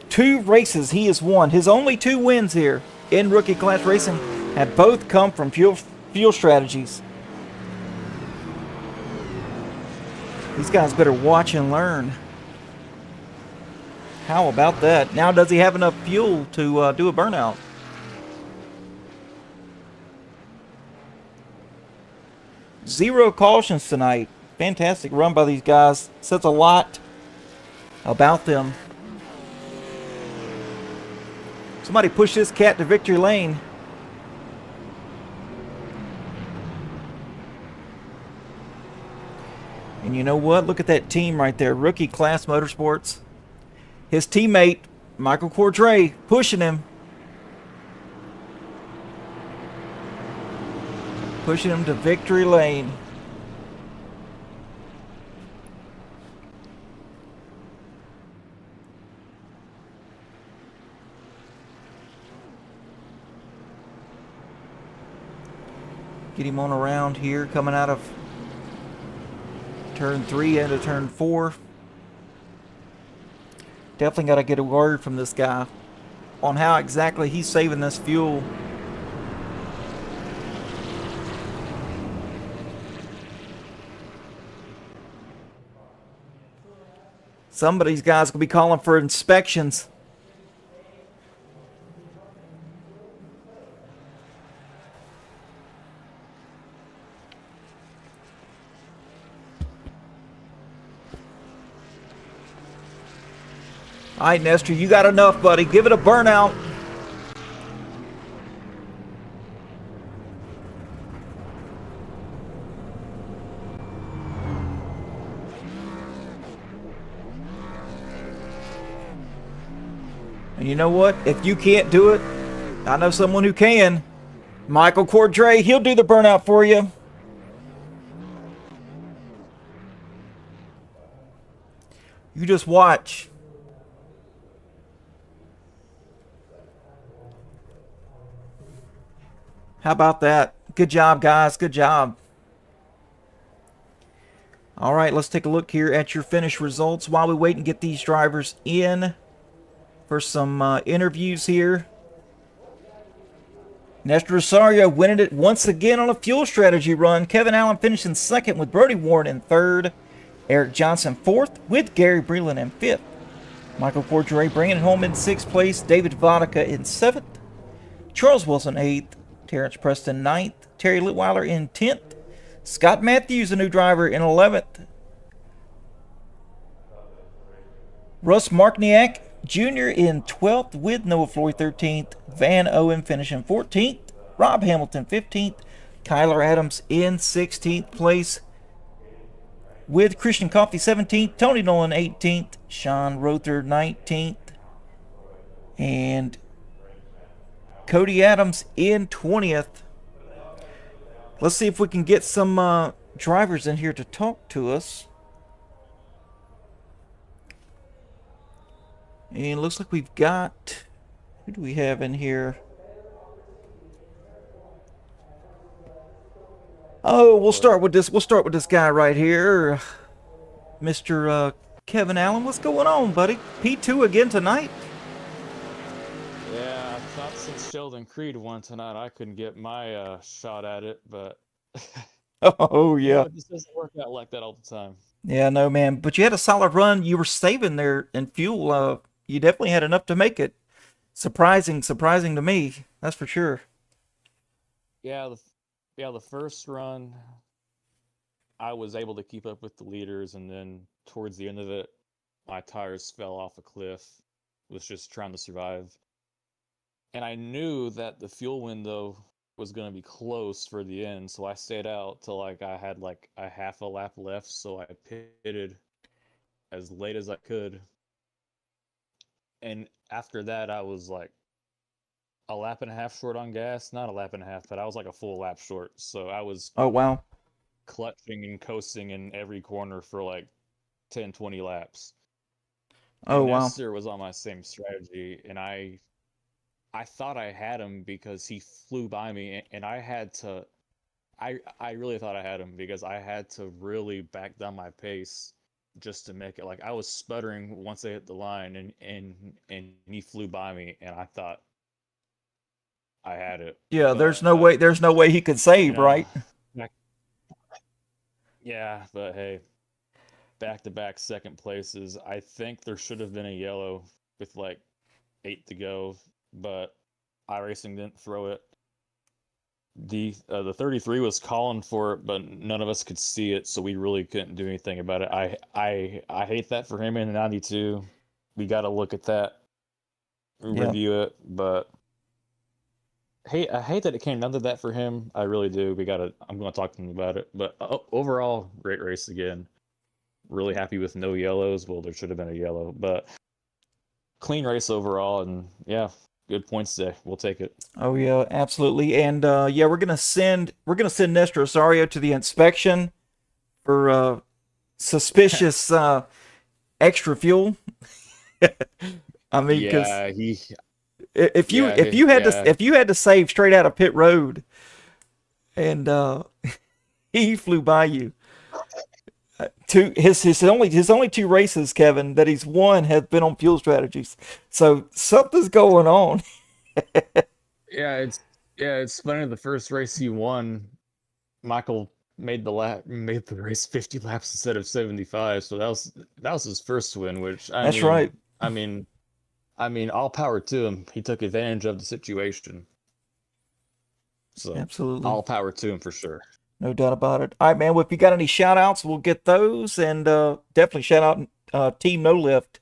2 races he has won. His only 2 wins here in rookie class racing have both come from fuel strategies. These guys better watch and learn. How about that? Now does he have enough fuel to do a burnout? Zero cautions tonight. Fantastic run by these guys. Says a lot about them. Somebody push this cat to victory lane. And you know what? Look at that team right there. Rookie Class Motorsports. His teammate, Michael Cordray, pushing him. Pushing him to victory lane. Get him on around here, coming out of turn 3 into turn 4. Definitely got to get a word from this guy on how exactly he's saving this fuel. Some of these guys will be calling for inspections. All right, Nestor, you got enough, buddy. Give it a burnout. And you know what? If you can't do it, I know someone who can. Michael Cordray, he'll do the burnout for you. You just watch. How about that? Good job, guys. Good job. All right, let's take a look here at your finish results while we wait and get these drivers in for some interviews here. Nestor Osorio winning it once again on a fuel strategy run. Kevin Allen finishing second with Brody Warren in third. Eric Johnson fourth with Gary Breland in fifth. Michael Cordray bringing it home in sixth place. David Vodka in seventh. Charles Wilson eighth. Terrence Preston ninth. Terry Litweiler in 10th. Scott Matthews, a new driver, in 11th. Russ Markniak Jr. in 12th with Noah Floyd 13th. Van Owen finishing 14th. Rob Hamilton 15th. Kyler Adams in 16th place with Christian Coffey 17th. Tony Nolan 18th. Sean Rother 19th. And Cody Adams in 20th. Let's see if we can get some drivers in here to talk to us. And it looks like we've got, who do we have in here? Oh, we'll What? start with this. We'll start with this guy right here, Mr. Kevin Allen. What's going on, buddy? P2 again tonight? Yeah, I thought since Sheldon Creed won tonight, I couldn't get my shot at it, but Oh yeah, it just doesn't work out like that all the time. yeah, no man. But you had a solid run. You were saving there in fuel. You definitely had enough to make it. Surprising to me. That's for sure. Yeah, the first run, I was able to keep up with the leaders, and then towards the end of it, my tires fell off a cliff. Was just trying to survive, and I knew that the fuel window was going to be close for the end, so I stayed out till like I had like a half a lap left, so I pitted as late as I could. And after that, I was like a lap and a half short on gas. Not a lap and a half, but I was like a full lap short. So I was Oh wow. clutching and coasting in every corner for like 10, 20 laps. Oh And wow. Nestor was on my same strategy, and I thought I had him because he flew by me, and I had to. I really thought I had him because I had to really back down my pace just to make it. Like I was sputtering once I hit the line, and he flew by me, and I thought I had it, Yeah, there's no but way. There's no way he could you save, know, right? back, yeah, but hey, back-to-back second places. I think there should have been a yellow with like 8 to go, but iRacing didn't throw it. The 33 was calling for it, but none of us could see it, so we really couldn't do anything about it. I hate that for him in the 92. We got to look at that, Yeah. review it, but hey, I hate that it came down to that for him. I really do. I'm gonna talk to him about it. But overall, great race again. Really happy with no yellows. Well, there should have been a yellow, but clean race overall. And yeah, good points today. We'll take it. Oh yeah, absolutely. And yeah, we're gonna send Nestor Osorio to the inspection for suspicious extra fuel. I mean, because Yeah, he. if you had to save straight out of pit road and he flew by you. His only two races, Kevin, that he's won have been on fuel strategies. So something's going on. Yeah, it's funny. The first race he won, Michael made the race 50 laps instead of 75. So that was his first win, which That's right. I mean, all power to him. He took advantage of the situation. So Absolutely. all power to him for sure. No doubt about it. All right, man. Well, if you got any shout outs, we'll get those. And definitely shout out Team No Lift.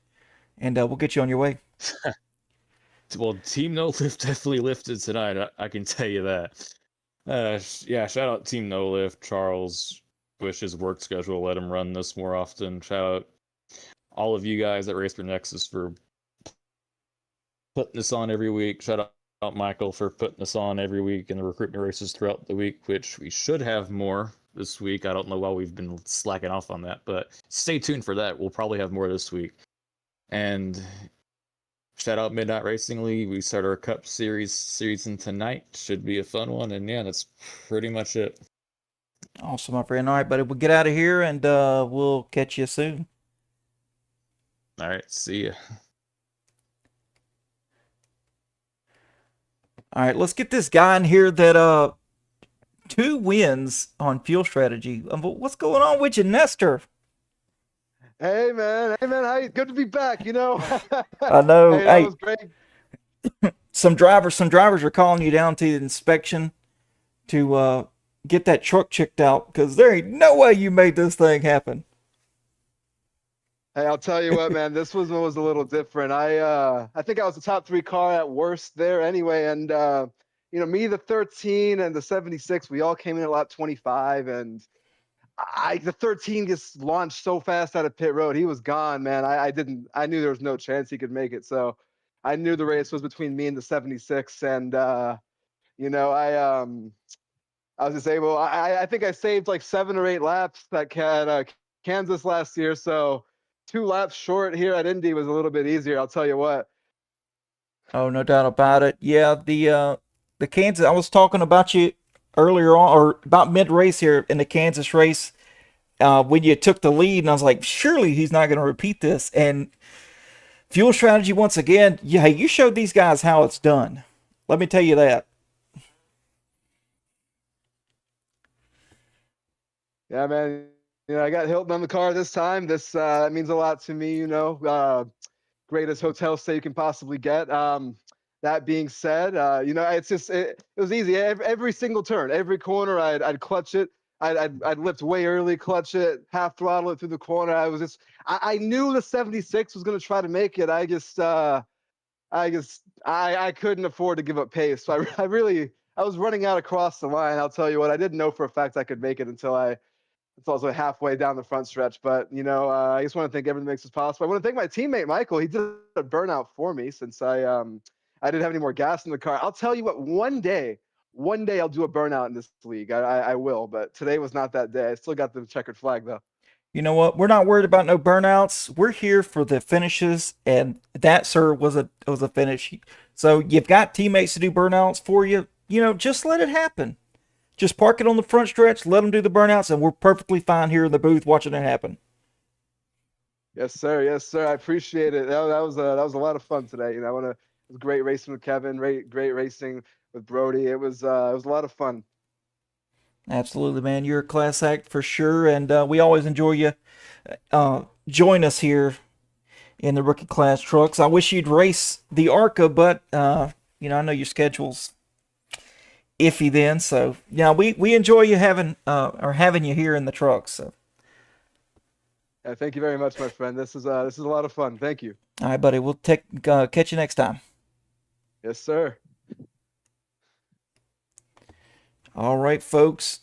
And we'll get you on your way. Well, Team No Lift definitely lifted tonight. I can tell you that. Yeah, shout out Team No Lift. Charles, wish his work schedule let him run this more often. Shout out all of you guys at Racer Nexus for putting this on every week. Shout out Michael for putting this on every week in the recruitment races throughout the week, which we should have more this week. I don't know why we've been slacking off on that, but stay tuned for that. We'll probably have more this week. And shout out Midnight Racing League. We start our Cup Series season tonight. Should be a fun one. And yeah, that's pretty much it. Awesome, my friend. All right, buddy. We'll get out of here and we'll catch you soon. All right, see ya. All right, let's get this guy in here that 2 wins on fuel strategy. What's going on with you, Nestor? Hey man, how you? Good to be back. I know. Hey, that Hey, was great. some drivers are calling you down to the inspection to get that truck checked out because there ain't no way you made this thing happen. Hey, I'll tell you what, man. This was a little different. I think I was the top three car at worst there anyway, and me, the 13 and the 76, we all came in at lap 25, and the 13 just launched so fast out of pit road. He was gone, man. I knew there was no chance he could make it, so I knew the race was between me and the 76, and you know, I was just able. I think I saved like 7 or 8 laps that Kansas last year. So 2 laps short here at Indy was a little bit easier. I'll tell you what. Oh, no doubt about it. Yeah, the Kansas. I was talking about you earlier on, or about mid race here in the Kansas race, when you took the lead, and I was like, surely he's not going to repeat this. And fuel strategy once again. Yeah, hey, you showed these guys how it's done. Let me tell you that. Yeah, man. I got Hilton on the car this time. This that means a lot to me. Greatest hotel stay you can possibly get. That being said, it's just it was easy. Every single turn, every corner, I'd clutch it. I'd lift way early, clutch it, half throttle it through the corner. I knew the 76 was going to try to make it. I couldn't afford to give up pace. So I was running out across the line. I'll tell you what, I didn't know for a fact I could make it until it's also halfway down the front stretch. But I just want to thank everyone that makes this possible. I want to thank my teammate Michael. He did a burnout for me since I didn't have any more gas in the car. I'll tell you what, one day I'll do a burnout in this league. I will, but today was not that day. I still got the checkered flag though. You know what? We're not worried about no burnouts. We're here for the finishes, and that, sir, was a finish. So you've got teammates to do burnouts for you. Just let it happen. Just park it on the front stretch, let them do the burnouts, and we're perfectly fine here in the booth watching it happen. Yes, sir. Yes, sir. I appreciate it. That was a lot of fun today. It was great racing with Kevin. Great racing with Brody. It was a lot of fun. Absolutely, man. You're a class act for sure, and we always enjoy you. Join us here in the rookie class trucks. I wish you'd race the ARCA, but I know your schedule's iffy then. So yeah, we enjoy you having you here in the trucks. So. Yeah, thank you very much, my friend. This is a lot of fun. Thank you. All right, buddy. We'll catch you next time. Yes, sir. All right, folks.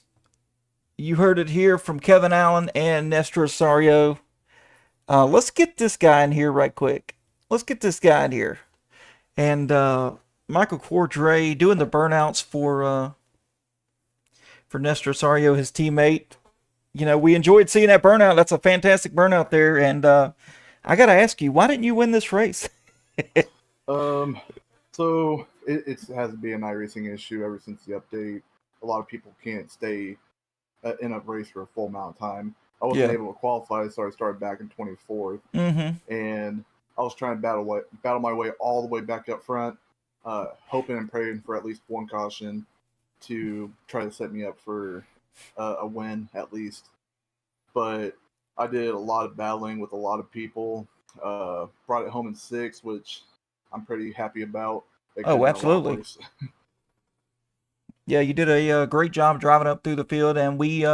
You heard it here from Kevin Allen and Nestor Osorio. Let's get this guy in here right quick. Let's get this guy in here. And Michael Cordray doing the burnouts for Nestor Osorio, his teammate. We enjoyed seeing that burnout. That's a fantastic burnout there. And I got to ask you, why didn't you win this race? So it has to be an iRacing issue ever since the update. A lot of people can't stay in a race for a full amount of time. I wasn't able to qualify, so I started back in 24th. Mm-hmm. And I was trying to battle my way all the way back up front, hoping and praying for at least one caution to try to set me up for a win at least. But I did a lot of battling with a lot of people. Brought it home in 6th, which I'm pretty happy about. Oh, absolutely. Yeah, you did a great job driving up through the field, and we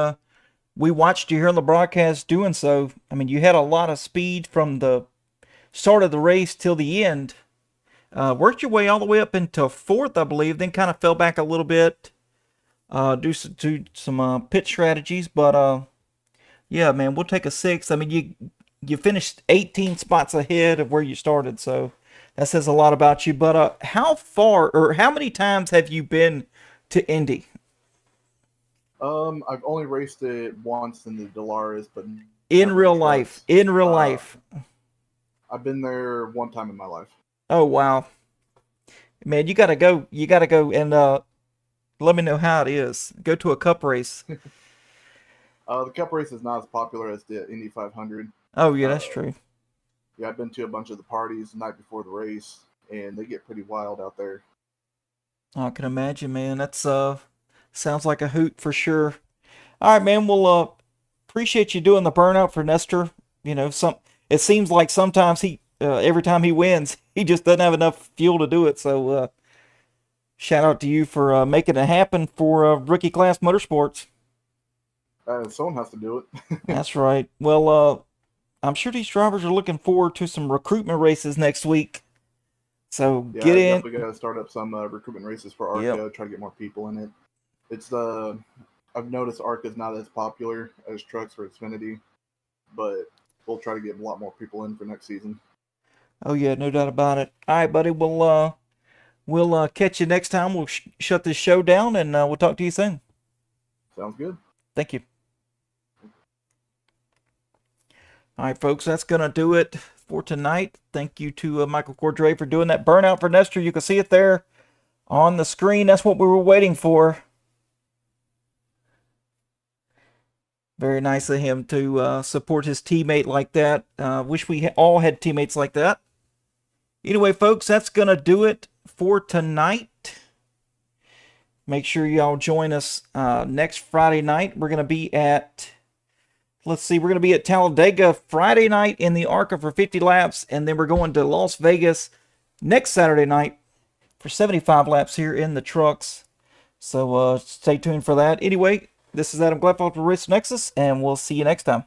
watched you here on the broadcast doing so. I mean, you had a lot of speed from the start of the race till the end. Worked your way all the way up into 4th, I believe, then kind of fell back a little bit. Do some pit strategies, but yeah, man, we'll take a 6th. I mean, you finished 18 spots ahead of where you started, so that says a lot about you. But how far or how many times have you been to Indy? I've only raced it once in the Delaris, but in real life. I've been there one time in my life. Oh wow, man, you gotta go. You gotta go and let me know how it is. Go to a cup race. The cup race is not as popular as the Indy 500. Oh yeah, that's true. Yeah, I've been to a bunch of the parties the night before the race, and they get pretty wild out there. I can imagine, man. That's sounds like a hoot for sure. All right, man. Well, appreciate you doing the burnout for Nestor. It seems like sometimes every time he wins, he just doesn't have enough fuel to do it. So, shout out to you for making it happen for Rookie Class Motorsports. Someone has to do it. That's right. Well, I'm sure these drivers are looking forward to some recruitment races next week. So get in. We got to start up some recruitment races for ARCA. Try to get more people in it. It's I've noticed ARCA is not as popular as Trucks or Xfinity, but we'll try to get a lot more people in for next season. Oh yeah, no doubt about it. All right, buddy. We'll catch you next time. We'll shut this show down, and we'll talk to you soon. Sounds good. Thank you. All right, folks, that's going to do it for tonight. Thank you to Michael Cordray for doing that burnout for Nestor. You can see it there on the screen. That's what we were waiting for. Very nice of him to support his teammate like that. Wish we all had teammates like that. Anyway, folks, that's going to do it for tonight. Make sure y'all join us next Friday night. We're going to be at, let's see, we're going to be at Talladega Friday night in the ARCA for 50 laps, and then we're going to Las Vegas next Saturday night for 75 laps here in the trucks. So stay tuned for that. Anyway, this is Adam Glephoff for Race Nexus, and we'll see you next time.